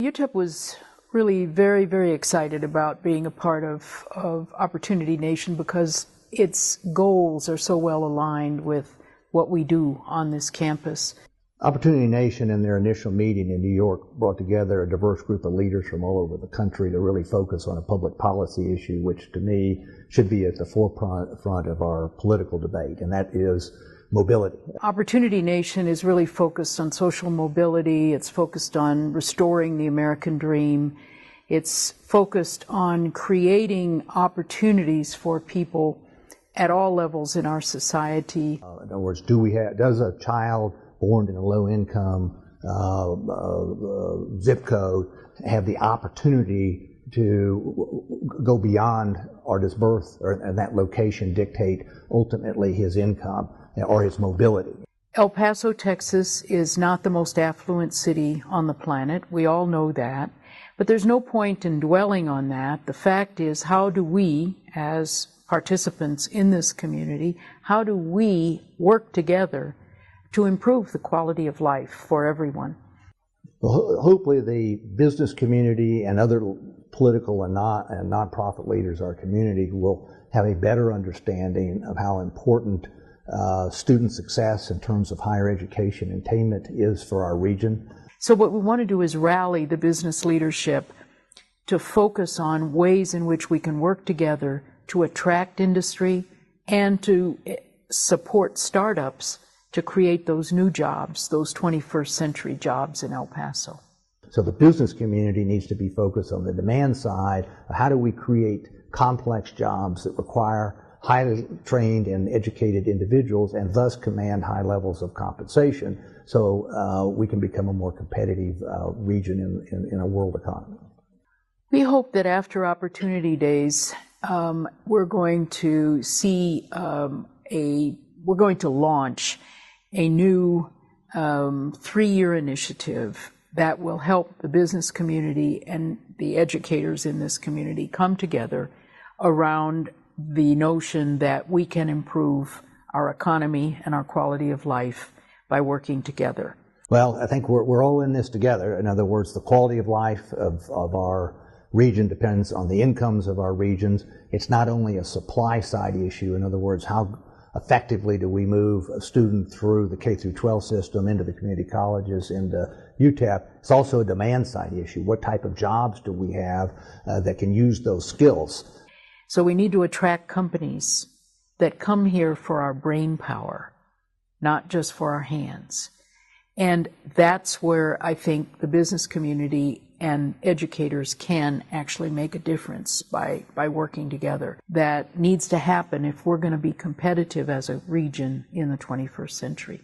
UTEP was really very, very excited about being a part of Opportunity Nation because its goals are so well aligned with what we do on this campus. Opportunity Nation, in their initial meeting in New York, brought together a diverse group of leaders from all over the country to really focus on a public policy issue, which to me should be at the forefront of our political debate, and that is mobility. Opportunity Nation is really focused on social mobility. It's focused on restoring the American dream. It's focused on creating opportunities for people at all levels in our society. In other words, does a child born in a low-income zip code have the opportunity to go beyond, or does birth and that location dictate ultimately his income or his mobility? El Paso, Texas is not the most affluent city on the planet. We all know that. But there's no point in dwelling on that. The fact is, how do we, as participants in this community, how do we work together to improve the quality of life for everyone? Well, hopefully the business community and other political and nonprofit leaders of our community will have a better understanding of how important student success in terms of higher education attainment is for our region. So what we want to do is rally the business leadership to focus on ways in which we can work together to attract industry and to support startups to create those new jobs, those 21st century jobs in El Paso. So the business community needs to be focused on the demand side of how do we create complex jobs that require highly trained and educated individuals and thus command high levels of compensation so we can become a more competitive region in a world economy. We hope that after Opportunity Days, we're going to see we're going to launch a new 3-year initiative that will help the business community and the educators in this community come together around the notion that we can improve our economy and our quality of life by working together. Well, I think we're all in this together. In other words, the quality of life of our region depends on the incomes of our regions. It's not only a supply side issue. In other words, how effectively do we move a student through the K-12 system into the community colleges, into UTEP? It's also a demand side issue. What type of jobs do we have that can use those skills? So we need to attract companies that come here for our brain power, not just for our hands. And that's where I think the business community and educators can actually make a difference by working together. That needs to happen if we're going to be competitive as a region in the 21st century.